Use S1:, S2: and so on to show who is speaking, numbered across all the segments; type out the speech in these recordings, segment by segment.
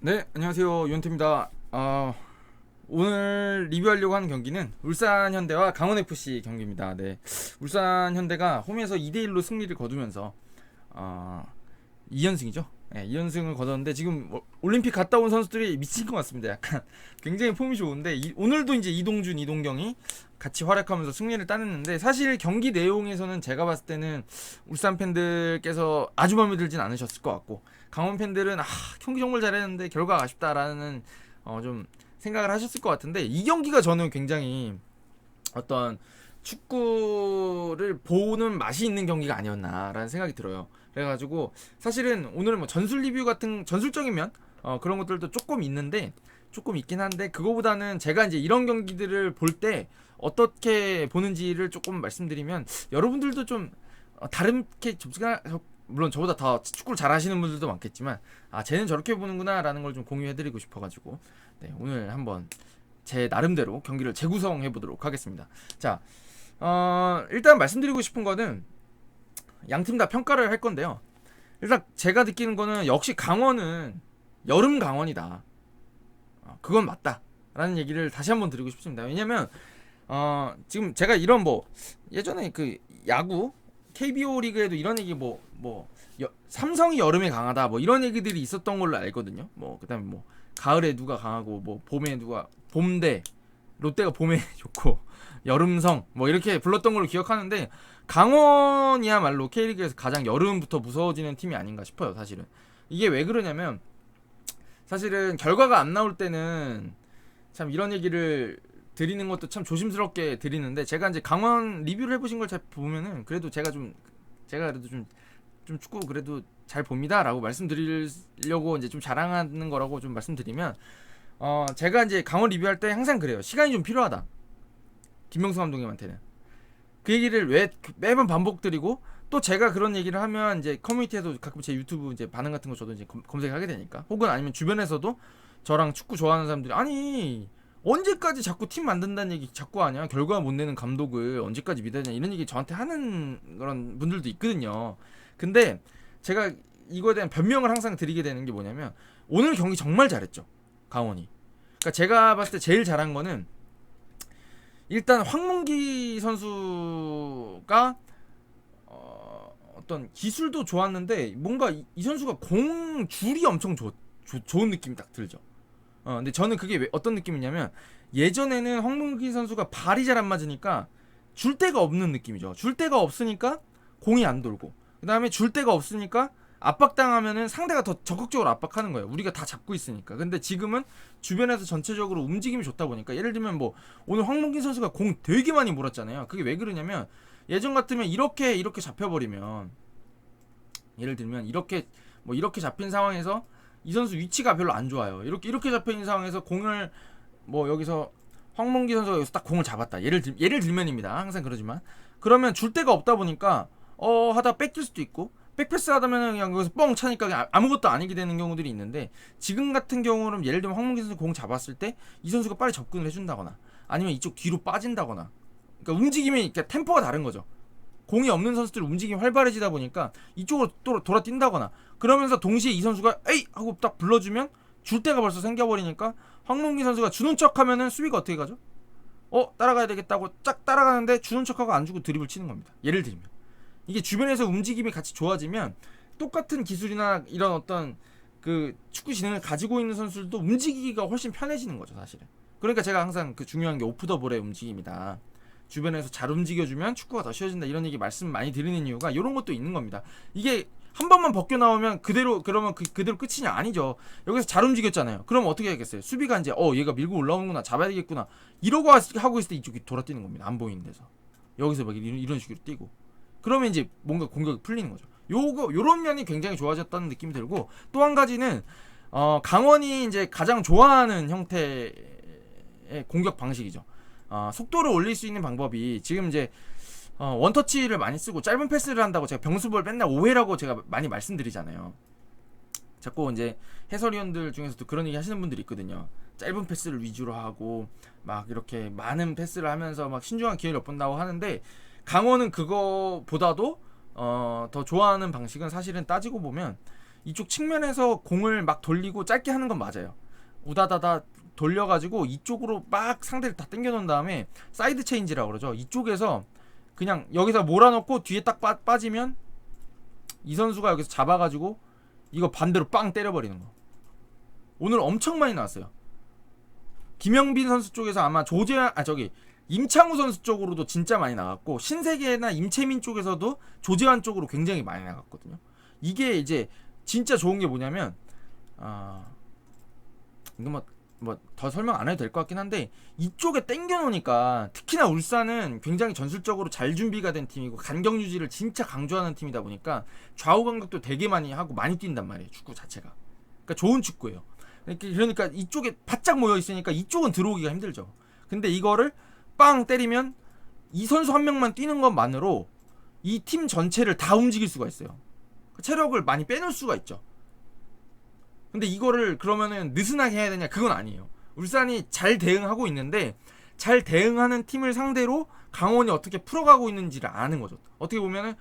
S1: 네, 안녕하세요. 윤태입니다. 오늘 리뷰하려고 하는 경기는 울산 현대와 강원 FC 경기입니다. 네, 울산 현대가 홈에서 2대1로 승리를 거두면서 2연승이죠. 네, 2연승을 거뒀는데 지금 올림픽 갔다 온 선수들이 미친 것 같습니다. 약간 굉장히 폼이 좋은데 오늘도 이제 이동준, 이동경이 같이 활약하면서 승리를 따냈는데 사실 경기 내용에서는 제가 봤을 때는 울산 팬들께서 아주 마음에 들진 않으셨을 것 같고 강원 팬들은 경기 정말 잘했는데 결과가 아쉽다라는 좀 생각을 하셨을 것 같은데 이 경기가 저는 굉장히 어떤 축구를 보는 맛이 있는 경기가 아니었나라는 생각이 들어요. 그래가지고 사실은 오늘은 뭐 전술 리뷰 같은 전술적인 면 그런 것들도 조금 있는데 조금 있긴 한데 그거보다는 제가 이제 이런 경기들을 볼 때 어떻게 보는지를 조금 말씀드리면 여러분들도 좀 다르게 접근할 물론 저보다 더 축구를 잘하시는 분들도 많겠지만 쟤는 저렇게 보는구나라는 걸 좀 공유해드리고 싶어가지고 네, 오늘 한번 제 나름대로 경기를 재구성해 보도록 하겠습니다. 자, 일단 말씀드리고 싶은 거는 양팀 다 평가를 할 건데요. 일단 제가 느끼는 거는 역시 강원은 여름 강원이다. 그건 맞다라는 얘기를 다시 한번 드리고 싶습니다. 왜냐면 지금 제가 이런 뭐 예전에 그 야구 KBO 리그에도 이런 얘기 삼성이 여름에 강하다 뭐 이런 얘기들이 있었던 걸로 알거든요. 뭐 그다음에 뭐 가을에 누가 강하고 뭐 봄에 누가 봄대 롯데가 봄에 좋고 여름성 뭐 이렇게 불렀던 걸로 기억하는데 강원이야말로 K리그에서 가장 여름부터 무서워지는 팀이 아닌가 싶어요. 사실은 이게 왜 그러냐면 사실은 결과가 안 나올 때는 참 이런 얘기를 드리는 것도 참 조심스럽게 드리는데 제가 이제 강원 리뷰를 해보신 걸 잘 보면은 그래도 제가 그래도 좀 축구 그래도 잘 봅니다라고 말씀드리려고 이제 좀 자랑하는 거라고 좀 말씀드리면 제가 이제 강원 리뷰할 때 항상 그래요. 시간이 좀 필요하다. 김명수 감독님한테는 그 얘기를 왜 매번 반복드리고 또 제가 그런 얘기를 하면 이제 커뮤니티에도 가끔 제 유튜브 이제 반응 같은 거 저도 이제 검색하게 되니까 혹은 아니면 주변에서도 저랑 축구 좋아하는 사람들이 아니 언제까지 자꾸 팀 만든다는 얘기 자꾸 하냐 결과 못 내는 감독을 언제까지 믿어야 되냐 이런 얘기 저한테 하는 그런 분들도 있거든요. 근데 제가 이거에 대한 변명을 항상 드리게 되는 게 뭐냐면 오늘 경기 정말 잘했죠 강원이. 그러니까 제가 봤을 때 제일 잘한 거는 일단 황문기 선수가 어떤 기술도 좋았는데 뭔가 이 선수가 공 줄이 엄청 좋은 느낌이 딱 들죠. 근데 저는 그게 어떤 느낌이냐면 예전에는 황문기 선수가 발이 잘 안 맞으니까 줄 데가 없는 느낌이죠. 줄 데가 없으니까 공이 안 돌고 그 다음에 줄 데가 없으니까 압박당하면은 상대가 더 적극적으로 압박하는 거예요. 우리가 다 잡고 있으니까. 근데 지금은 주변에서 전체적으로 움직임이 좋다 보니까 예를 들면 뭐 오늘 황문기 선수가 공 되게 많이 몰았잖아요. 그게 왜 그러냐면 예전 같으면 이렇게 잡혀버리면 예를 들면 이렇게 잡힌 상황에서 이 선수 위치가 별로 안 좋아요. 이렇게 잡혀 있는 상황에서 공을 뭐 여기서 황문기 선수가 여기서 딱 공을 잡았다. 예를 들면입니다. 항상 그러지만 그러면 줄 데가 없다 보니까 하다 뺏길 수도 있고 백패스 하다면 그냥 여기서 뻥 차니까 아무것도 아니게 되는 경우들이 있는데 지금 같은 경우는 예를 들면 황문기 선수 공 잡았을 때 이 선수가 빨리 접근을 해준다거나 아니면 이쪽 뒤로 빠진다거나 그러니까 움직임이 그러니까 템포가 다른 거죠. 공이 없는 선수들 움직임이 활발해지다 보니까 이쪽으로 또 돌아 뛴다거나 그러면서 동시에 이 선수가 에이 하고 딱 불러주면 줄 데가 벌써 생겨버리니까 황문기 선수가 주는 척 하면은 수비가 어떻게 가죠? 따라가야 되겠다고 쫙 따라가는데 주는 척하고 안 주고 드립을 치는 겁니다. 예를 들면 이게 주변에서 움직임이 같이 좋아지면 똑같은 기술이나 이런 어떤 그 축구 지능을 가지고 있는 선수들도 움직이기가 훨씬 편해지는 거죠 사실은. 그러니까 제가 항상 그 중요한 게 오프 더 볼의 움직임이다. 주변에서 잘 움직여주면 축구가 더 쉬워진다 이런 얘기 말씀 많이 드리는 이유가 이런 것도 있는 겁니다. 이게 한 번만 벗겨 나오면 그대로 끝이냐 아니죠. 여기서 잘 움직였잖아요. 그럼 어떻게 해야겠어요? 수비가 이제 얘가 밀고 올라오는구나 잡아야 되겠구나 이러고 하고 있을 때 이쪽이 돌아뛰는 겁니다. 안 보이는 데서 여기서 막 이런 식으로 뛰고 그러면 이제 뭔가 공격이 풀리는 거죠. 요런 면이 굉장히 좋아졌다는 느낌이 들고 또 한 가지는 강원이 이제 가장 좋아하는 형태의 공격 방식이죠. 속도를 올릴 수 있는 방법이 지금 이제 원터치를 많이 쓰고 짧은 패스를 한다고 제가 병수볼 맨날 오해라고 제가 많이 말씀드리잖아요. 자꾸 이제 해설위원들 중에서도 그런 얘기 하시는 분들이 있거든요. 짧은 패스를 위주로 하고 막 이렇게 많은 패스를 하면서 막 신중한 기회를 엿본다고 하는데 강원은 그거보다도 더 좋아하는 방식은 사실은 따지고 보면 이쪽 측면에서 공을 막 돌리고 짧게 하는 건 맞아요. 우다다다 돌려가지고 이쪽으로 막 상대를 다 당겨놓은 다음에 사이드 체인지라고 그러죠. 이쪽에서 그냥 여기서 몰아넣고 뒤에 딱 빠지면 이 선수가 여기서 잡아가지고 이거 반대로 빵 때려버리는 거. 오늘 엄청 많이 나왔어요. 김영빈 선수 쪽에서 아마 임창우 선수 쪽으로도 진짜 많이 나갔고, 신세계나 임채민 쪽에서도 조재환 쪽으로 굉장히 많이 나갔거든요. 이게 이제 진짜 좋은 게 뭐냐면, 이거 뭐 더 설명 안 해도 될 것 같긴 한데, 이쪽에 땡겨 놓으니까, 특히나 울산은 굉장히 전술적으로 잘 준비가 된 팀이고 간격 유지를 진짜 강조하는 팀이다 보니까 좌우 간격도 되게 많이 하고 많이 뛴단 말이에요, 축구 자체가. 그러니까 좋은 축구예요. 그러니까 이쪽에 바짝 모여 있으니까 이쪽은 들어오기가 힘들죠. 근데 이거를 빵 때리면 이 선수 한 명만 뛰는 것만으로 이 팀 전체를 다 움직일 수가 있어요. 체력을 많이 빼놓을 수가 있죠. 근데 이거를 그러면은 느슨하게 해야 되냐? 그건 아니에요. 울산이 잘 대응하고 있는데, 잘 대응하는 팀을 상대로 강원이 어떻게 풀어가고 있는지를 아는 거죠. 어떻게 보면은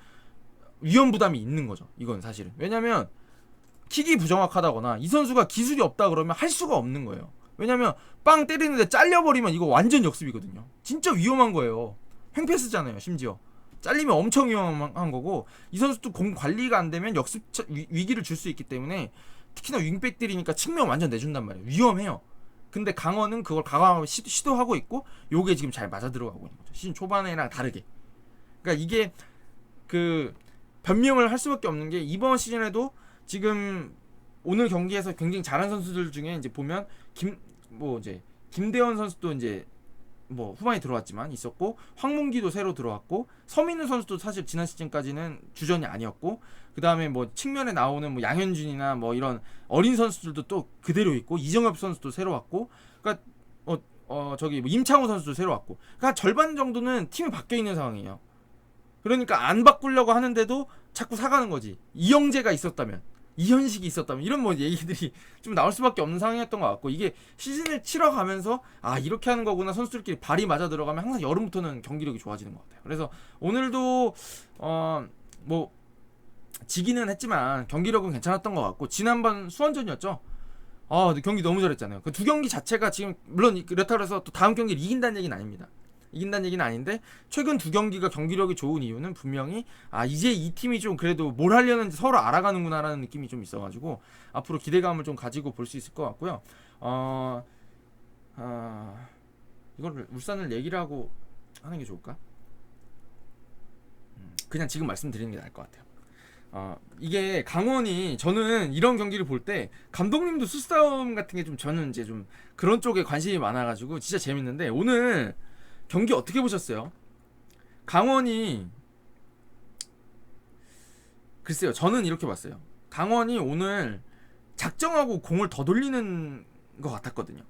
S1: 위험 부담이 있는 거죠. 이건 사실은. 왜냐면 킥이 부정확하다거나 이 선수가 기술이 없다 그러면 할 수가 없는 거예요. 왜냐면 빵 때리는데 잘려버리면 이거 완전 역습이거든요. 진짜 위험한 거예요. 횡패스잖아요, 심지어. 잘리면 엄청 위험한 거고, 이 선수도 공 관리가 안 되면 역습 위기를 줄 수 있기 때문에, 특히나 윙백들이니까 측면 완전 내준단 말이에요. 위험해요. 근데 강원은 그걸 과감하게 시도하고 있고, 요게 지금 잘 맞아 들어가고 있는 거죠. 시즌 초반에랑 다르게. 그러니까 이게 그 변명을 할 수밖에 없는 게, 이번 시즌에도 지금 오늘 경기에서 굉장히 잘한 선수들 중에 이제 보면 김대원 선수도 이제 뭐 후반에 들어왔지만 있었고, 황문기도 새로 들어왔고, 서민우 선수도 사실 지난 시즌까지는 주전이 아니었고, 그 다음에 뭐 측면에 나오는 뭐 양현준이나 뭐 이런 어린 선수들도 또 그대로 있고, 이정엽 선수도 새로 왔고, 그러니까 뭐 임창우 선수도 새로 왔고, 그러니까 절반 정도는 팀이 바뀌어 있는 상황이에요. 그러니까 안 바꾸려고 하는데도 자꾸 사가는 거지. 이영재가 있었다면, 이현식이 있었다면, 이런 뭐 얘기들이 좀 나올 수밖에 없는 상황이었던 것 같고, 이게 시즌을 치러가면서 이렇게 하는 거구나, 선수들끼리 발이 맞아 들어가면 항상 여름부터는 경기력이 좋아지는 것 같아요. 그래서 오늘도 뭐 지기는 했지만 경기력은 괜찮았던 것 같고, 지난번 수원전이었죠. 경기 너무 잘했잖아요. 그 두 경기 자체가 지금 물론 그렇다고 해서 또 다음 경기를 이긴다는 얘기는 아닙니다. 이긴다는 얘기는 아닌데, 최근 두 경기가 경기력이 좋은 이유는 분명히 이제 이 팀이 좀 그래도 뭘 하려는지 서로 알아가는구나라는 느낌이 좀 있어가지고 앞으로 기대감을 좀 가지고 볼 수 있을 것 같고요. 이걸 울산을 얘기를 하고 하는 게 좋을까? 그냥 지금 말씀드리는 게 나을 것 같아요. 이게 강원이, 저는 이런 경기를 볼 때 감독님도 수싸움 같은 게 좀, 저는 이제 좀 그런 쪽에 관심이 많아가지고 진짜 재밌는데, 오늘 경기 어떻게 보셨어요? 강원이, 글쎄요, 저는 이렇게 봤어요. 강원이 오늘 작정하고 공을 더 돌리는 것 같았거든요.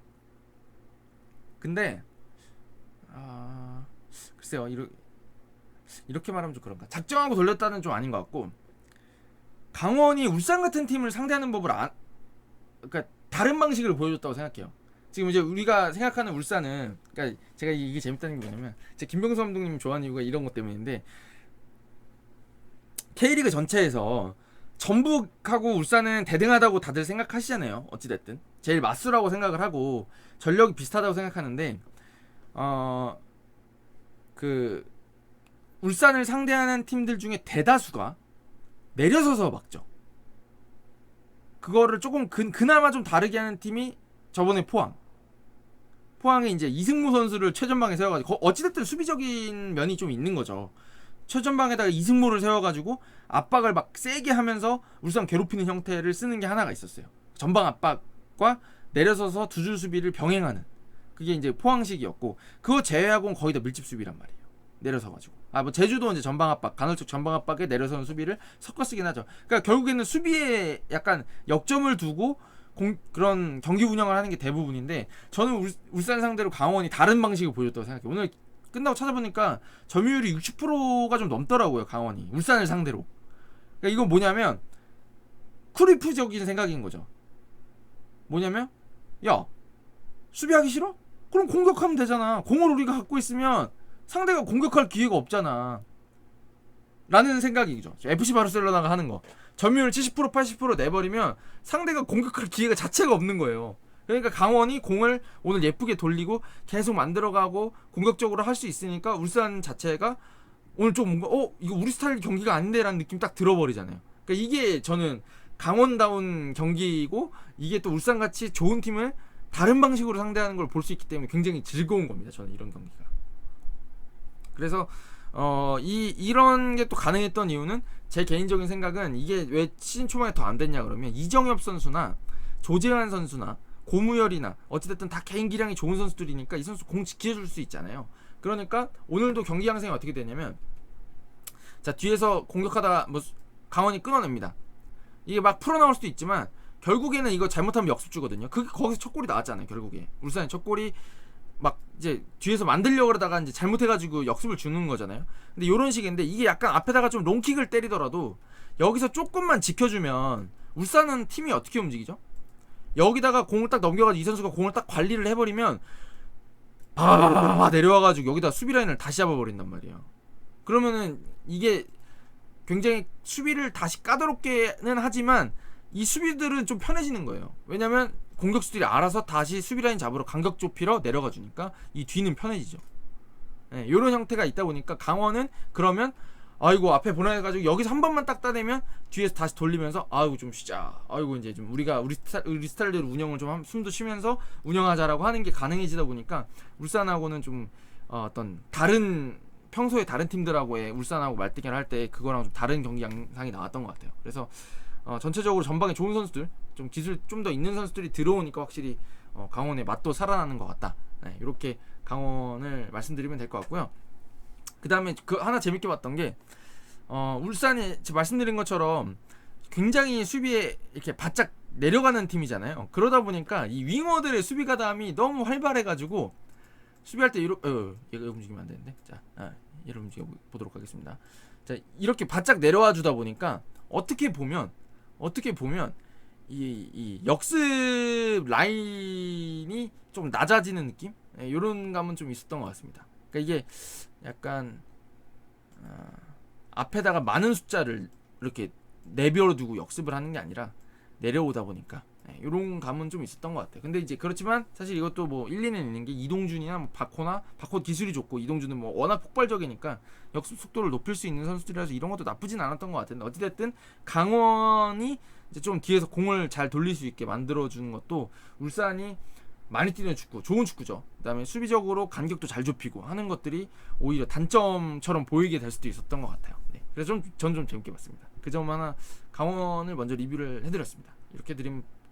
S1: 근데 글쎄요, 이렇게 말하면 좀 그런가. 작정하고 돌렸다는 좀 아닌 것 같고, 강원이 울산 같은 팀을 상대하는 법을 그러니까 다른 방식을 보여줬다고 생각해요. 지금 이제 우리가 생각하는 울산은, 그러니까 제가 이게 재밌다는 게 뭐냐면, 제 김병수 감독님 좋아하는 이유가 이런 것 때문인데, K리그 전체에서 전북하고 울산은 대등하다고 다들 생각하시잖아요. 어찌됐든 제일 맞수라고 생각을 하고 전력이 비슷하다고 생각하는데, 그 울산을 상대하는 팀들 중에 대다수가 내려서서 막죠. 그거를 조금 그나마 좀 다르게 하는 팀이 저번에 포항에 이제 이승무 선수를 최전방에 세워가지고, 어찌됐든 수비적인 면이 좀 있는 거죠. 최전방에다가 이승무를 세워가지고 압박을 막 세게 하면서 울산 괴롭히는 형태를 쓰는 게 하나가 있었어요. 전방 압박과 내려서서 두 줄 수비를 병행하는, 그게 이제 포항식이었고, 그거 제외하고는 거의 다 밀집 수비란 말이에요. 내려서가지고. 뭐 제주도 이제 전방 압박, 간헐적 전방 압박에 내려서는 수비를 섞어 쓰긴 하죠. 그러니까 결국에는 수비에 약간 역점을 두고 그런 경기 운영을 하는 게 대부분인데, 저는 울산 상대로 강원이 다른 방식을 보여줬다고 생각해요. 오늘 끝나고 찾아보니까 점유율이 60%가 좀 넘더라고요, 강원이. 울산을 상대로. 그러니까 이건 뭐냐면 크루이프적인 생각인 거죠. 뭐냐면, 야, 수비하기 싫어? 그럼 공격하면 되잖아. 공을 우리가 갖고 있으면 상대가 공격할 기회가 없잖아. 라는 생각이죠. FC 바르셀로나가 하는 거. 점유율 70% 80% 내버리면 상대가 공격할 기회가 자체가 없는 거예요. 그러니까 강원이 공을 오늘 예쁘게 돌리고 계속 만들어가고 공격적으로 할 수 있으니까 울산 자체가 오늘 좀 뭔가 이거 우리 스타일 경기가 아닌데 라는 느낌 딱 들어버리잖아요. 그러니까 이게 저는 강원다운 경기이고 이게 또 울산같이 좋은 팀을 다른 방식으로 상대하는 걸 볼 수 있기 때문에 굉장히 즐거운 겁니다. 저는 이런 경기가. 그래서 이런 게 또 가능했던 이유는 제 개인적인 생각은 이게 왜 시즌 초반에 더 안 됐냐 그러면 이정엽 선수나 조재환 선수나 고무열이나 어찌됐든 다 개인 기량이 좋은 선수들이니까 이 선수 공 지켜줄 수 있잖아요. 그러니까 오늘도 경기 양상이 어떻게 되냐면 자 뒤에서 공격하다가 뭐 강원이 끊어냅니다. 이게 막 풀어나올 수도 있지만 결국에는 이거 잘못하면 역습 주거든요. 거기서 첫 골이 나왔잖아요. 결국에 울산의 첫 골이 막 이제 뒤에서 만들려고 그러다가 이제 잘못해가지고 역습을 주는 거잖아요. 근데 요런 식인데 이게 약간 앞에다가 좀 롱킥을 때리더라도 여기서 조금만 지켜주면 울산은 팀이 어떻게 움직이죠? 여기다가 공을 딱 넘겨가지고 이 선수가 공을 딱 관리를 해버리면 바바바바 내려와가지고 여기다 수비 라인을 다시 잡아버린단 말이에요. 그러면은 이게 굉장히 수비를 다시 까다롭게는 하지만 이 수비들은 좀 편해지는 거예요. 왜냐면 공격수들이 알아서 다시 수비라인 잡으러 간격 좁히러 내려가 주니까 이 뒤는 편해지죠. 네, 이런 형태가 있다 보니까 강원은 그러면 아이고 앞에 보내가지고 여기서 한 번만 딱 따내면 뒤에서 다시 돌리면서 아이고 좀 쉬자. 아이고 이제 좀 우리가 우리 스타일대로 운영을 좀 숨도 쉬면서 운영하자라고 하는 게 가능해지다 보니까 울산하고는 좀 어떤 다른 평소에 다른 팀들하고의 울산하고 말대결 할 때 그거랑 좀 다른 경기 양상이 나왔던 것 같아요. 그래서 전체적으로 전방에 좋은 선수들, 좀 기술 좀 더 있는 선수들이 들어오니까 확실히 강원의 맛도 살아나는 것 같다. 네, 이렇게 강원을 말씀드리면 될 것 같고요. 그 다음에 그 하나 재밌게 봤던 게 울산이 말씀드린 것처럼 굉장히 수비에 이렇게 바짝 내려가는 팀이잖아요. 그러다 보니까 이 윙어들의 수비 가담이 너무 활발해가지고 수비할 때 얘가 움직이면 안 되는데 자 얘를 움직여 보도록 하겠습니다. 자 이렇게 바짝 내려와 주다 보니까 어떻게 보면 이 역습 라인이 좀 낮아지는 느낌? 네, 이런 감은 좀 있었던 것 같습니다. 그러니까 이게 약간 앞에다가 많은 숫자를 이렇게 내버려두고 역습을 하는 게 아니라 내려오다 보니까 이런 감은 좀 있었던 것 같아요. 근데 이제 그렇지만 사실 이것도 뭐 일리는 있는 게 이동준이나 뭐 박호 기술이 좋고 이동준은 뭐 워낙 폭발적이니까 역습 속도를 높일 수 있는 선수들이라서 이런 것도 나쁘진 않았던 것 같은데 어찌됐든 강원이 이제 좀 뒤에서 공을 잘 돌릴 수 있게 만들어주는 것도 울산이 많이 뛰는 축구, 좋은 축구죠. 그다음에 수비적으로 간격도 잘 좁히고 하는 것들이 오히려 단점처럼 보이게 될 수도 있었던 것 같아요. 네. 그래서 저는 좀 재밌게 봤습니다. 그 점 하나 강원을 먼저 리뷰를 해드렸습니다. 이렇게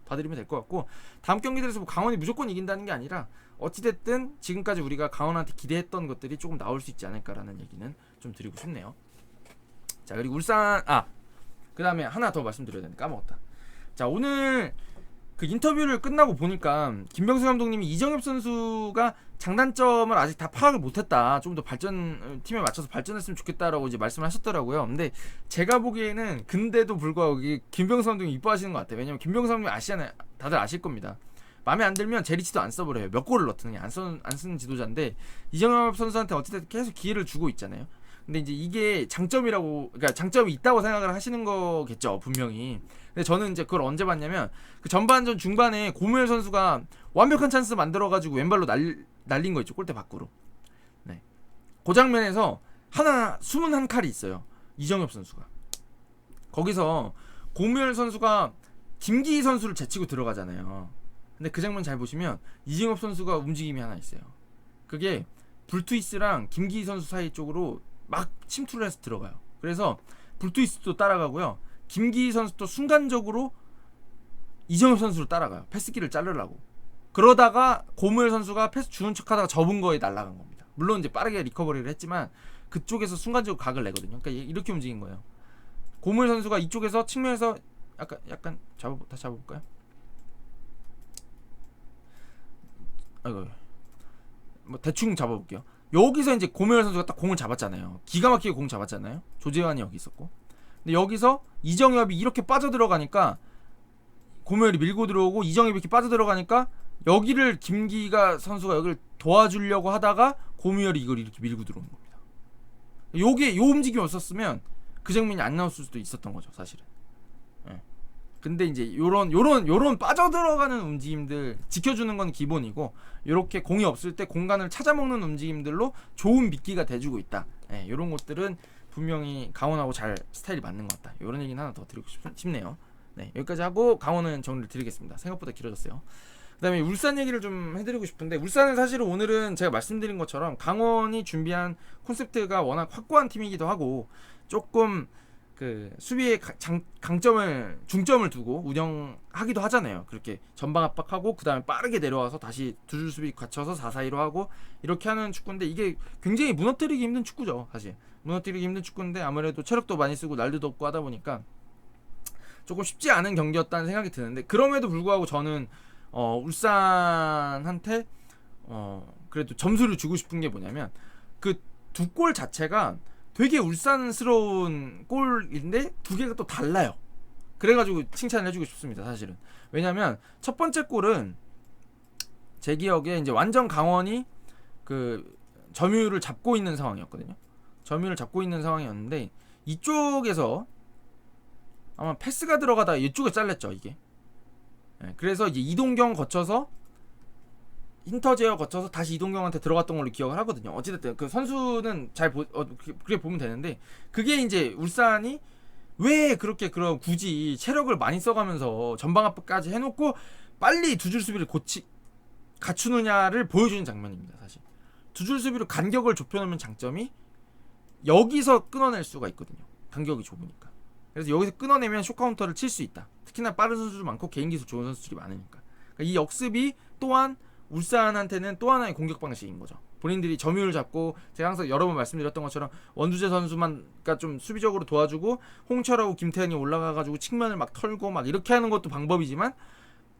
S1: 봐드리면 될 것 같고 다음 경기들에서 뭐 강원이 무조건 이긴다는 게 아니라 어찌됐든 지금까지 우리가 강원한테 기대했던 것들이 조금 나올 수 있지 않을까라는 얘기는 좀 드리고 싶네요. 자 그리고 울산 그 다음에 하나 더 말씀드려야 되는데 까먹었다. 자 오늘 그 인터뷰를 끝나고 보니까 김병수 감독님이 이정엽 선수가 장단점을 아직 다 파악을 못했다. 좀 더 팀에 맞춰서 발전했으면 좋겠다라고 이제 말씀을 하셨더라고요. 근데 제가 보기에는 근데도 불구하고 김병수 감독님 이뻐하시는 것 같아요. 왜냐면 김병수 감독님 아시잖아요. 다들 아실 겁니다. 마음에 안 들면 제리치도 안 써버려요. 몇 골을 넣든 안 쓰는 지도자인데 이정엽 선수한테 어쨌든 계속 기회를 주고 있잖아요. 근데 이제 이게 그러니까 장점이 있다고 생각을 하시는 거겠죠, 분명히. 근데 저는 이제 그걸 언제 봤냐면 그 전반전 중반에 고무열 선수가 완벽한 찬스 만들어가지고 왼발로 날린 거 있죠, 골대 밖으로. 네. 그 장면에서 숨은 한 칼이 있어요. 이정엽 선수가. 거기서 고무열 선수가 김기희 선수를 제치고 들어가잖아요. 근데 그 장면 잘 보시면 이정엽 선수가 움직임이 하나 있어요. 그게 불투이스랑 김기희 선수 사이 쪽으로 막 침투를 해서 들어가요. 그래서 불투이스도 따라가고요. 김기희 선수도 순간적으로 이정엽 선수를 따라가요. 패스기를 자르려고. 그러다가 고무열 선수가 패스 주는 척하다가 접은 거에 날아간 겁니다. 물론 이제 빠르게 리커버리를 했지만 그쪽에서 순간적으로 각을 내거든요. 그러니까 이렇게 움직인 거예요. 고무열 선수가 이쪽에서 측면에서 약간 다시 잡아볼까요? 아이고 뭐 대충 잡아볼게요. 여기서 이제 고무열 선수가 딱 공을 잡았잖아요. 기가 막히게 공 잡았잖아요. 조재환이 여기 있었고. 근데 여기서 이정엽이 이렇게 빠져들어가니까 고무열이 밀고 들어오고 이정엽이 이렇게 빠져들어가니까 여기를 김기가 선수가 여기를 도와주려고 하다가 고무열이 이걸 이렇게 밀고 들어오는 겁니다. 요 움직임이 없었으면 그 장면이 안 나왔을 수도 있었던 거죠, 사실은. 예. 근데 이제 요런 빠져들어가는 움직임들 지켜주는 건 기본이고, 요렇게 공이 없을 때 공간을 찾아먹는 움직임들로 좋은 미끼가 돼주고 있다. 예, 요런 것들은 분명히 강원하고 잘 스타일이 맞는 것 같다. 요런 얘기는 하나 더 드리고 싶네요. 네, 여기까지 하고 강원은 정리를 드리겠습니다. 생각보다 길어졌어요. 그 다음에 울산 얘기를 좀 해드리고 싶은데, 울산은 사실은 오늘은 제가 말씀드린 것처럼 강원이 준비한 콘셉트가 워낙 확고한 팀이기도 하고, 조금 그 수비에 중점을 두고 운영하기도 하잖아요. 그렇게 전방 압박하고 그 다음에 빠르게 내려와서 다시 두 줄 수비 갖춰서 4-4-2로 하고 이렇게 하는 축구인데, 이게 굉장히 무너뜨리기 힘든 축구죠. 사실 무너뜨리기 힘든 축구인데, 아무래도 체력도 많이 쓰고 날도 없고 하다 보니까 조금 쉽지 않은 경기였다는 생각이 드는데, 그럼에도 불구하고 저는 울산한테 그래도 점수를 주고 싶은 게 뭐냐면, 그 두 골 자체가 되게 울산스러운 골인데 두 개가 또 달라요. 그래가지고 칭찬을 해주고 싶습니다, 사실은. 왜냐면 첫 번째 골은 제 기억에 이제 완전 강원이 그 점유율을 잡고 있는 상황이었거든요. 점유율을 잡고 있는 상황이었는데, 이쪽에서 아마 패스가 들어가다가 이쪽에 잘렸죠, 이게. 네, 그래서 이제 이동경 거쳐서 힌터제어 거쳐서 다시 이동경한테 들어갔던 걸로 기억을 하거든요. 어찌됐든 그 선수는 그렇게 보면 되는데, 그게 이제 울산이 왜 그렇게 굳이 체력을 많이 써가면서 전방 압박까지 해놓고 빨리 두 줄 수비를 갖추느냐를 보여주는 장면입니다. 사실 두 줄 수비로 간격을 좁혀놓으면 장점이 여기서 끊어낼 수가 있거든요. 간격이 좁으니까. 그래서 여기서 끊어내면 쇼카운터를 칠 수 있다. 특히나 빠른 선수도 많고 개인 기술 좋은 선수들이 많으니까. 그러니까 이 역습이 또한 울산한테는 또 하나의 공격 방식인 거죠. 본인들이 점유율을 잡고, 제가 항상 여러 번 말씀드렸던 것처럼 원두재 선수만 좀 수비적으로 도와주고 홍철하고 김태현이 올라가가지고 측면을 막 털고 막 이렇게 하는 것도 방법이지만,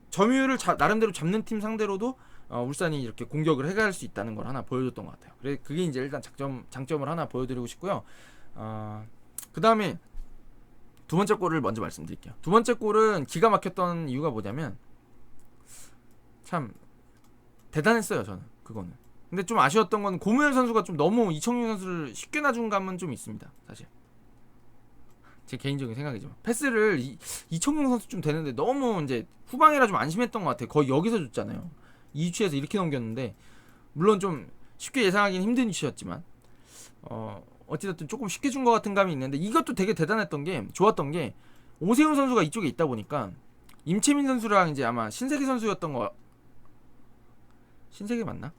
S1: 점유율을 나름대로 잡는 팀 상대로도 울산이 이렇게 공격을 해갈 수 있다는 걸 하나 보여줬던 것 같아요. 그게 이제 일단 장점을 하나 보여드리고 싶고요. 그 다음에 두 번째 골을 먼저 말씀드릴게요. 두 번째 골은 기가 막혔던 이유가 뭐냐면, 참 대단했어요, 저는 그거는. 근데 좀 아쉬웠던 건 고무열 선수가 좀 너무 이청용 선수를 쉽게 놔준 감은 좀 있습니다, 사실. 제 개인적인 생각이지만 패스를 이청용 선수 좀 되는데 너무 이제 후방이라 좀 안심했던 것 같아요. 거의 여기서 줬잖아요. 이 위치에서 이렇게 넘겼는데, 물론 좀 쉽게 예상하기는 힘든 위치였지만 어찌됐든 조금 쉽게 준 것 같은 감이 있는데, 이것도 되게 대단했던 게, 좋았던 게, 오세훈 선수가 이쪽에 있다 보니까 임채민 선수랑 이제 아마 신세계 선수였던 거, 신세계 맞나?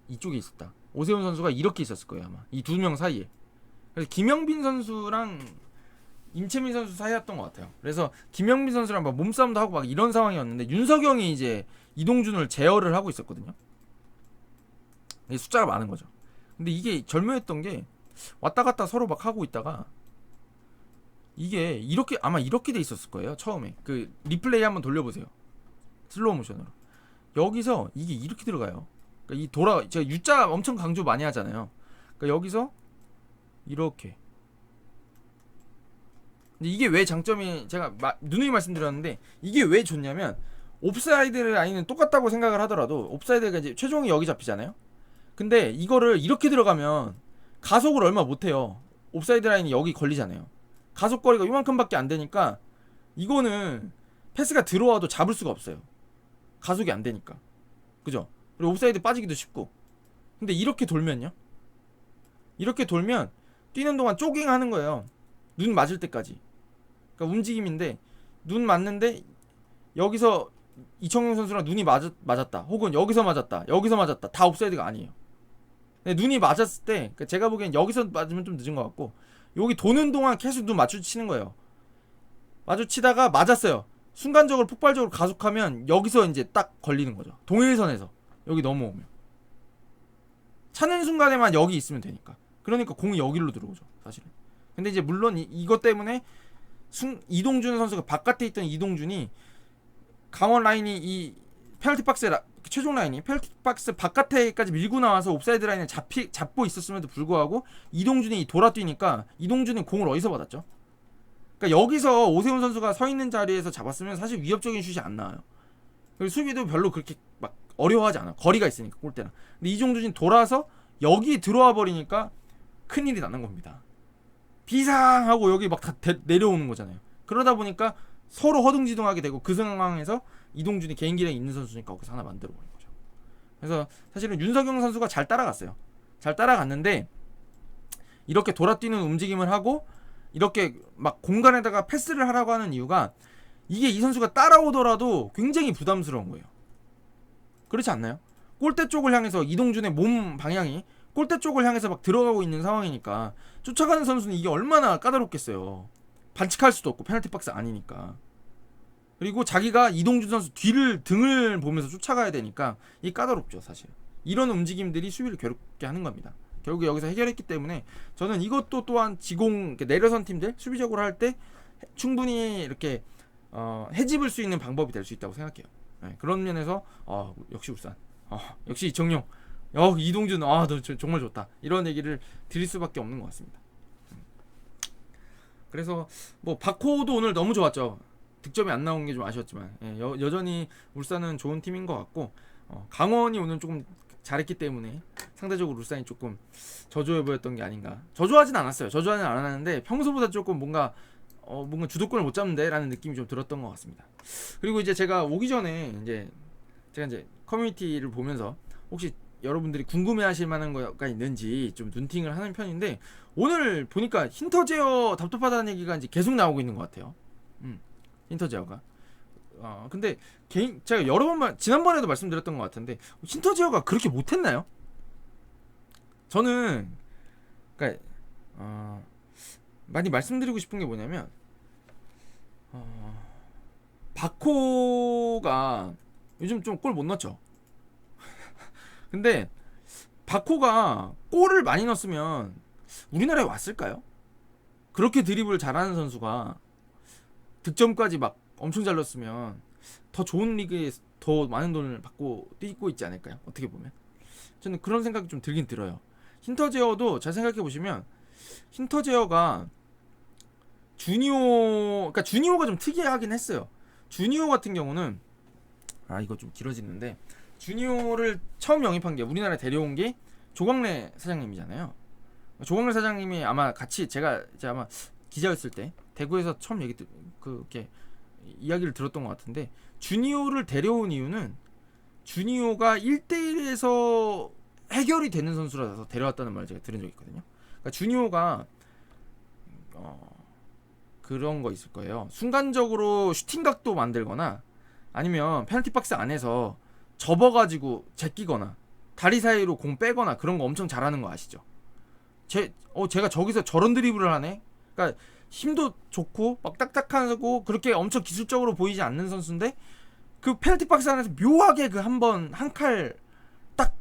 S1: 이쪽에 있었다. 오세훈 선수가 이렇게 있었을 거예요, 아마 이 두 명 사이에. 그래서 김영빈 선수랑 임채민 선수 사이였던 것 같아요. 그래서 김영빈 선수랑 막 몸싸움도 하고 막 이런 상황이었는데, 윤석영이 이제 이동준을 제어를 하고 있었거든요. 이게 숫자가 많은 거죠. 근데 이게 절묘했던 게, 왔다 갔다 서로 막 하고 있다가 이게 이렇게, 아마 이렇게 돼 있었을 거예요, 처음에. 그 리플레이 한번 돌려보세요, 슬로우 모션으로. 여기서 이게 이렇게 들어가요. 그러니까 제가 U자 엄청 강조 많이 하잖아요. 그러니까 여기서 이렇게. 근데 이게 왜 장점이, 제가 누누이 말씀드렸는데, 이게 왜 좋냐면, 옵사이드 라인은 똑같다고 생각을 하더라도, 옵사이드가 이제 최종이 여기 잡히잖아요. 근데 이거를 이렇게 들어가면 가속을 얼마 못해요. 옵사이드 라인이 여기 걸리잖아요. 가속거리가 이만큼밖에 안 되니까 이거는 패스가 들어와도 잡을 수가 없어요. 가속이 안 되니까. 그죠? 그리고 옵사이드 빠지기도 쉽고. 근데 이렇게 돌면요, 이렇게 돌면 뛰는 동안 조깅 하는 거예요. 눈 맞을 때까지. 그러니까 움직임인데, 눈 맞는데 여기서 이청용 선수랑 눈이 맞았다, 혹은 여기서 맞았다, 여기서 맞았다, 다 옵사이드가 아니에요. 근데 눈이 맞았을 때, 그러니까 제가 보기엔 여기서 맞으면 좀 늦은 것 같고, 여기 도는 동안 계속 눈 마주치는 거예요. 마주치다가 맞았어요. 순간적으로 폭발적으로 가속하면 여기서 이제 딱 걸리는 거죠. 동일선에서 여기 넘어오면 차는 순간에만 여기 있으면 되니까. 그러니까 공이 여기로 들어오죠, 사실은. 근데 이제 물론 이것 때문에 이동준 선수가 바깥에 있던 이동준이 강원 라인이 이 페널티 박스 최종 라인이 페널티 박스 바깥에까지 밀고 나와서 옵사이드 라인을 잡고 있었음에도 불구하고 이동준이 돌아뛰니까, 이동준이 공을 어디서 받았죠? 그러니까 여기서 오세훈 선수가 서 있는 자리에서 잡았으면 사실 위협적인 슛이 안 나와요. 그리고 수비도 별로 그렇게 막 어려워하지 않아. 거리가 있으니까, 골대는. 근데 이동준이 돌아서 여기 들어와 버리니까 큰일이 나는 겁니다. 비상하고 여기 막 다 내려오는 거잖아요. 그러다 보니까 서로 허둥지둥하게 되고 그 상황에서 이동준이 개인기량이 있는 선수니까 거기서 하나 만들어 버린 거죠. 그래서 사실은 윤석영 선수가 잘 따라갔어요. 잘 따라갔는데 이렇게 돌아뛰는 움직임을 하고 이렇게 막 공간에다가 패스를 하라고 하는 이유가 이게 이 선수가 따라오더라도 굉장히 부담스러운 거예요. 그렇지 않나요? 골대 쪽을 향해서 이동준의 몸 방향이 골대 쪽을 향해서 막 들어가고 있는 상황이니까 쫓아가는 선수는 이게 얼마나 까다롭겠어요. 반칙할 수도 없고 페널티 박스 아니니까. 그리고 자기가 이동준 선수 등을 보면서 쫓아가야 되니까 이게 까다롭죠 사실. 이런 움직임들이 수비를 괴롭게 하는 겁니다. 결국 여기서 해결했기 때문에 저는 이것도 또한 지공 내려선 팀들 수비적으로 할 때 충분히 이렇게 해집을 수 있는 방법이 될 수 있다고 생각해요. 네, 그런 면에서 역시 울산, 역시 이청용, 이동준, 너 정말 좋다 이런 얘기를 드릴 수밖에 없는 것 같습니다. 그래서 뭐 박호도 오늘 너무 좋았죠. 득점이 안 나온 게 좀 아쉬웠지만 여전히 울산은 좋은 팀인 것 같고 강원이 오늘 조금 잘했기 때문에 상대적으로 울산이 조금 저조해 보였던 게 아닌가. 저조하진 않았어요. 저조하진 않았는데 평소보다 조금 뭔가 주도권을 못 잡는데 라는 느낌이 좀 들었던 것 같습니다. 그리고 이제 제가 오기 전에 제가 이제 커뮤니티를 보면서 혹시 여러분들이 궁금해하실 만한 거가 있는지 좀 눈팅을 하는 편인데 오늘 보니까 힌터제어 답답하다는 얘기가 이제 계속 나오고 있는 것 같아요. 힌터제어가 근데 제가 여러 번 지난번에도 말씀드렸던 것 같은데 힌터제어가 그렇게 못했나요? 저는 그러니까 많이 말씀드리고 싶은 게 뭐냐면 바코가 요즘 좀 골 못 넣죠. 근데 바코가 골을 많이 넣었으면 우리나라에 왔을까요? 그렇게 드리블 잘하는 선수가 득점까지 막 엄청 잘 넣었으면 더 좋은 리그에 더 많은 돈을 받고 뛰고 있지 않을까요? 어떻게 보면 저는 그런 생각이 좀 들긴 들어요. 힌터제어도 잘 생각해 보시면 힌터제어가 그러니까 주니오가 좀 특이하긴 했어요. 주니오 같은 경우는 이거 좀 길어지는데 주니오를 처음 영입한 게 우리나라에 데려온 게 조광래 사장님이잖아요. 조광래 사장님이 아마 같이 제가 이제 아마 기자였을 때 대구에서 처음 그렇게 이야기를 들었던 것 같은데 주니오를 데려온 이유는 주니오가 1대1에서 해결이 되는 선수라서 데려왔다는 말을 제가 들은 적이 있거든요. 그러니까 주니오가 그런 거 있을 거예요. 순간적으로 슈팅각도 만들거나 아니면 페널티 박스 안에서 접어가지고 제끼거나 다리 사이로 공 빼거나 그런 거 엄청 잘하는 거 아시죠? 제가 저기서 저런 드리블을 하네? 그러니까 힘도 좋고 막 딱딱하고 그렇게 엄청 기술적으로 보이지 않는 선수인데 그 페널티 박스 안에서 묘하게 그 한 칼 딱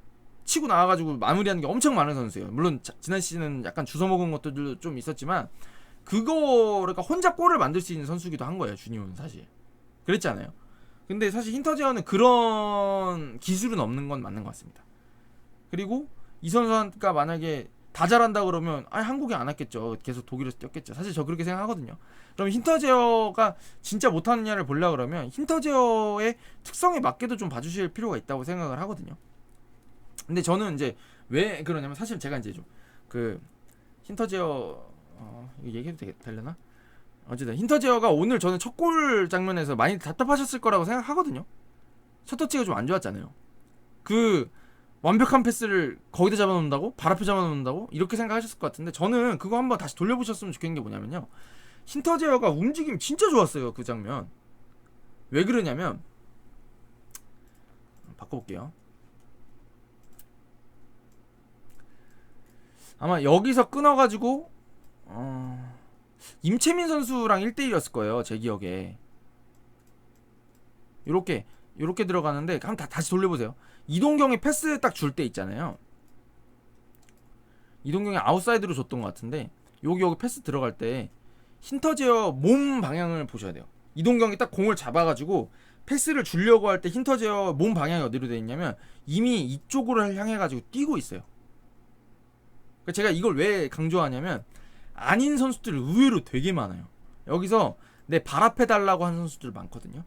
S1: 치고 나와가지고 마무리하는 게 엄청 많은 선수예요. 물론 지난 시즌은 약간 주워먹은 것들도 좀 있었지만 그러니까 혼자 골을 만들 수 있는 선수기도 한 거예요. 주니오는 사실 그랬잖아요. 근데 사실 힌터제어는 그런 기술은 없는 건 맞는 것 같습니다. 그리고 이 선수가 만약에 다 잘한다 그러면 한국에 안 왔겠죠. 계속 독일에서 뛰었겠죠. 사실 저 그렇게 생각하거든요. 그럼 힌터제어가 진짜 못하느냐를 보려고 그러면 힌터제어의 특성에 맞게도 좀 봐주실 필요가 있다고 생각을 하거든요. 근데 저는 이제 왜 그러냐면 사실 제가 이제 좀 힌터제어 이거 얘기해도 되려나? 어쨌든 힌터제어가 오늘 저는 첫 골 장면에서 많이 답답하셨을 거라고 생각하거든요. 첫 터치가 좀 안 좋았잖아요. 완벽한 패스를 거기다 잡아놓는다고? 발 앞에 잡아놓는다고? 이렇게 생각하셨을 것 같은데 저는 그거 한번 다시 돌려보셨으면 좋겠는 게 뭐냐면요. 힌터제어가 움직임이 진짜 좋았어요. 그 장면. 왜 그러냐면 바꿔볼게요. 아마 여기서 끊어가지고 임채민 선수랑 1대1이었을 거예요. 제 기억에 요렇게 들어가는데 한번 다시 돌려보세요. 이동경이 패스 딱 줄 때 있잖아요. 이동경이 아웃사이드로 줬던 것 같은데 여기 패스 들어갈 때 힌터제어 몸 방향을 보셔야 돼요. 이동경이 딱 공을 잡아가지고 패스를 주려고 할 때 힌터제어 몸 방향이 어디로 되어 있냐면 이미 이쪽으로 향해가지고 뛰고 있어요. 제가 이걸 왜 강조하냐면 아닌 선수들 의외로 되게 많아요. 여기서 내 발 앞에 달라고 하는 선수들 많거든요.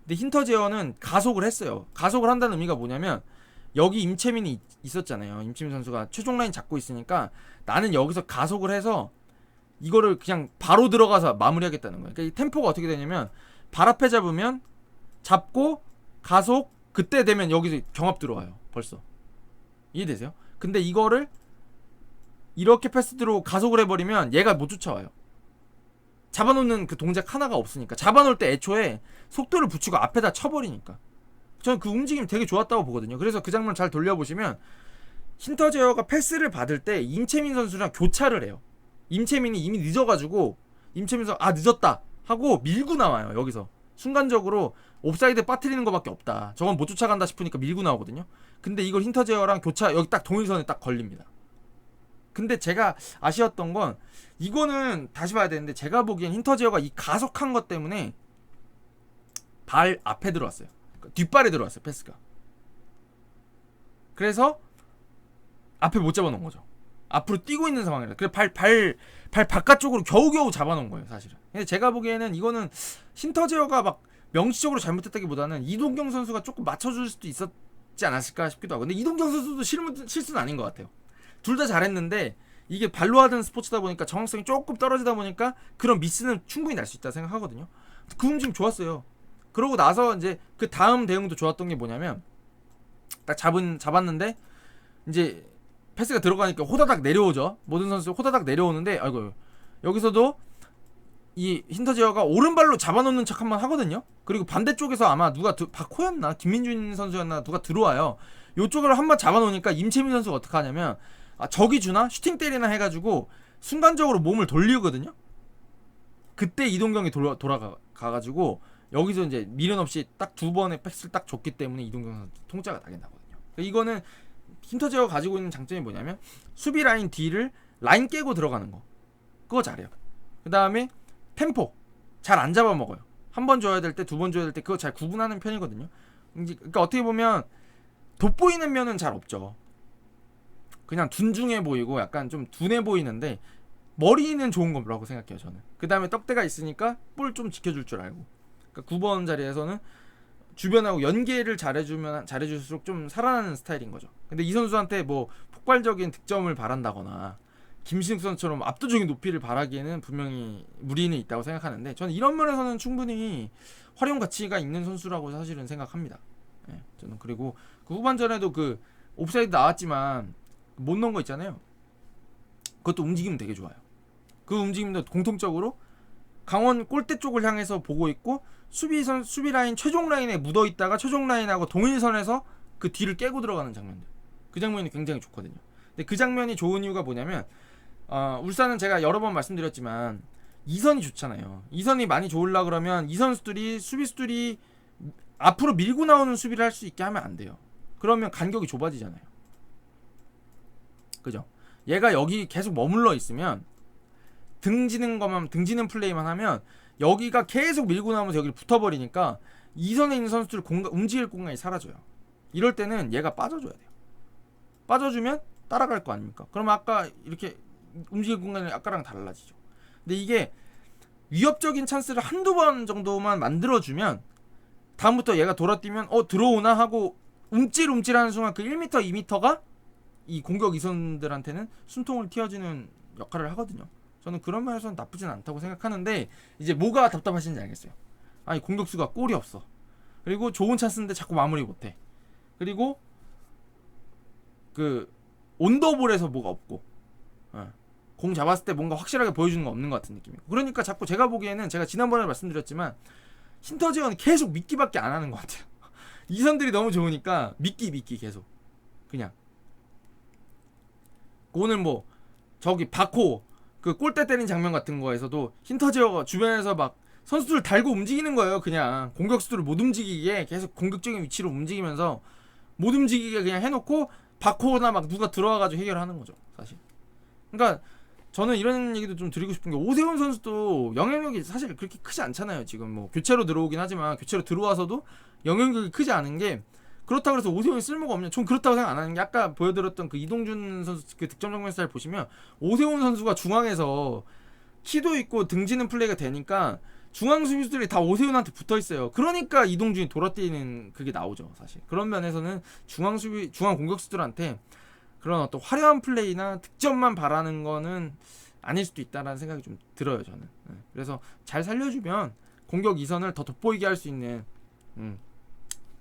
S1: 근데 힌터제어는 가속을 했어요. 가속을 한다는 의미가 뭐냐면 여기 임채민이 있었잖아요. 임채민 선수가 최종 라인 잡고 있으니까 나는 여기서 가속을 해서 이거를 그냥 바로 들어가서 마무리하겠다는 거예요. 그러니까 이 템포가 어떻게 되냐면 발 앞에 잡으면 잡고 가속 그때 되면 여기서 경합 들어와요. 벌써 이해되세요? 근데 이거를 이렇게 패스드로 가속을 해버리면 얘가 못 쫓아와요. 잡아놓는 그 동작 하나가 없으니까. 잡아놓을 때 애초에 속도를 붙이고 앞에다 쳐버리니까. 저는 그 움직임이 되게 좋았다고 보거든요. 그래서 그 장면 잘 돌려보시면 힌터제어가 패스를 받을 때 임채민 선수랑 교차를 해요. 임채민이 이미 늦어가지고 임채민 선수 늦었다 하고 밀고 나와요. 여기서 순간적으로 옵사이드 빠뜨리는 것밖에 없다. 저건 못 쫓아간다 싶으니까 밀고 나오거든요. 근데 이걸 힌터제어랑 교차 여기 딱 동일선에 딱 걸립니다. 근데 제가 아쉬웠던 건 이거는 다시 봐야 되는데 제가 보기엔 힌터제어가 이 가속한 것 때문에 발 앞에 들어왔어요. 그러니까 뒷발에 들어왔어요. 패스가. 그래서 앞에 못 잡아놓은 거죠. 앞으로 뛰고 있는 상황이라. 그래 발 바깥쪽으로 겨우겨우 잡아놓은 거예요, 사실은. 근데 제가 보기에는 이거는 힌터제어가 막 명시적으로 잘못했다기보다는 이동경 선수가 조금 맞춰줄 수도 있었지 않았을까 싶기도 하고. 근데 이동경 선수도 실수는 아닌 것 같아요. 둘 다 잘했는데 이게 발로 하던 스포츠다 보니까 정확성이 조금 떨어지다 보니까 그런 미스는 충분히 날 수 있다 생각하거든요. 그 움직임 좋았어요. 그러고 나서 이제 그 다음 대응도 좋았던 게 뭐냐면 딱 잡았는데 이제 패스가 들어가니까 호다닥 내려오죠. 모든 선수 호다닥 내려오는데 아이고 여기서도 이 힌터제어가 오른발로 잡아놓는 척 한번 하거든요. 그리고 반대쪽에서 아마 누가 박호였나 김민준 선수였나 누가 들어와요. 요쪽을 한번 잡아놓으니까 임채민 선수가 어떻게 하냐면 저기 주나 슈팅 때리나 해가지고 순간적으로 몸을 돌리거든요. 그때 이동경이 돌아가가지고 여기서 이제 미련 없이 딱 두 번의 패스를 딱 줬기 때문에 이동경 선수 통짜가 나긴 나거든요. 이거는 힌터제어가 가지고 있는 장점이 뭐냐면 수비 라인 뒤를 라인 깨고 들어가는 거 그거 잘해요. 그 다음에 템포 잘 안 잡아먹어요. 한 번 줘야 될 때 두 번 줘야 될 때 그거 잘 구분하는 편이거든요. 그러니까 어떻게 보면 돋보이는 면은 잘 없죠. 그냥 둔중해 보이고 약간 좀 둔해 보이는데 머리는 좋은 거라고 생각해요 저는. 그 다음에 떡대가 있으니까 볼 좀 지켜줄 줄 알고. 그러니까 9번 자리에서는 주변하고 연계를 잘해줄수록 좀 살아나는 스타일인 거죠. 근데 이 선수한테 뭐 폭발적인 득점을 바란다거나 김신욱 선수처럼 압도적인 높이를 바라기에는 분명히 무리는 있다고 생각하는데 저는 이런 면에서는 충분히 활용 가치가 있는 선수라고 사실은 생각합니다. 네, 저는 그리고 그 후반전에도 그 옵사이드 나왔지만 못 넣은 거 있잖아요. 그것도 움직임 되게 좋아요. 그 움직임도 공통적으로 강원 골대 쪽을 향해서 보고 있고 수비 라인 최종 라인에 묻어 있다가 최종 라인하고 동일선에서 그 뒤를 깨고 들어가는 장면들. 그 장면이 굉장히 좋거든요. 근데 그 장면이 좋은 이유가 뭐냐면 울산은 제가 여러 번 말씀드렸지만 이선이 좋잖아요. 이선이 많이 좋으려 그러면 이 수비수들이 앞으로 밀고 나오는 수비를 할 수 있게 하면 안 돼요. 그러면 간격이 좁아지잖아요. 그죠? 얘가 여기 계속 머물러 있으면 등지는 플레이만 하면 여기가 계속 밀고 나오면서 여기를 붙어버리니까 이선에 있는 선수들 움직일 공간이 사라져요. 이럴 때는 얘가 빠져줘야 돼요. 빠져주면 따라갈 거 아닙니까? 그러면 아까 이렇게 움직일 공간이 아까랑 달라지죠. 근데 이게 위협적인 찬스를 한두 번 정도만 만들어주면 다음부터 얘가 돌아뛰면 들어오나 하고 움찔움찔하는 순간 그 1m, 2m가 이 공격 이선들한테는 숨통을 틔워주는 역할을 하거든요. 저는 그런 면에서는 나쁘진 않다고 생각하는데 이제 뭐가 답답하신지 알겠어요. 아니 공격수가 골이 없어. 그리고 좋은 찬스인데 자꾸 마무리 못해. 그리고 그 온더볼에서 뭐가 없고 공 잡았을 때 뭔가 확실하게 보여주는 거 없는 것 같은 느낌이고. 그러니까 자꾸 제가 보기에는 제가 지난번에 말씀드렸지만 힌터제어는 계속 미끼밖에 안 하는 것 같아요. 이선들이 너무 좋으니까 미끼 계속 그냥 오늘 뭐 저기 바코 그 골대 때린 장면 같은 거에서도 힌터제어가 주변에서 막 선수들을 달고 움직이는 거예요. 그냥 공격수들을 못 움직이게 계속 공격적인 위치로 움직이면서 못 움직이게 그냥 해놓고 바코나 막 누가 들어와가지고 해결하는 거죠 사실. 그러니까 저는 이런 얘기도 좀 드리고 싶은 게 오세훈 선수도 영향력이 사실 그렇게 크지 않잖아요. 지금 뭐 교체로 들어오긴 하지만 교체로 들어와서도 영향력이 크지 않은 게 그렇다고 해서 오세훈이 쓸모가 없냐? 전 그렇다고 생각 안 하는 게 아까 보여드렸던 그 이동준 선수 그 득점 장면 스타일 보시면 오세훈 선수가 중앙에서 키도 있고 등지는 플레이가 되니까 중앙 수비수들이 다 오세훈한테 붙어 있어요. 그러니까 이동준이 돌아뛰는 그게 나오죠, 사실. 그런 면에서는 중앙 공격수들한테 그런 어떤 화려한 플레이나 득점만 바라는 거는 아닐 수도 있다라는 생각이 좀 들어요 저는. 그래서 잘 살려주면 공격 이선을 더 돋보이게 할 수 있는.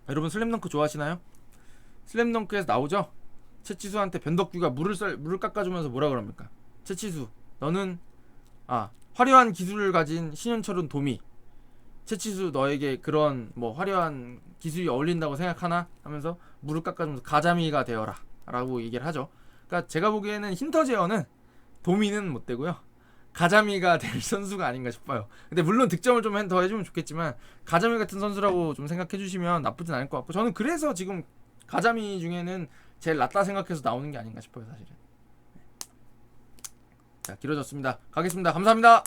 S1: 여러분 슬램덩크 좋아하시나요? 슬램덩크에서 나오죠? 채치수한테 변덕규가 물을 깎아주면서 뭐라 그럽니까? 채치수 너는 화려한 기술을 가진 신현철은 도미, 채치수 너에게 그런 뭐 화려한 기술이 어울린다고 생각하나? 하면서 물을 깎아주면서 가자미가 되어라 라고 얘기를 하죠. 그러니까 제가 보기에는 힌터제어는 도미는 못 되고요, 가자미가 될 선수가 아닌가 싶어요. 근데 물론 득점을 좀 더 해주면 좋겠지만 가자미 같은 선수라고 좀 생각해 주시면 나쁘진 않을 것 같고, 저는 그래서 지금 가자미 중에는 제일 낫다 생각해서 나오는 게 아닌가 싶어요 사실은. 자, 길어졌습니다. 가겠습니다. 감사합니다.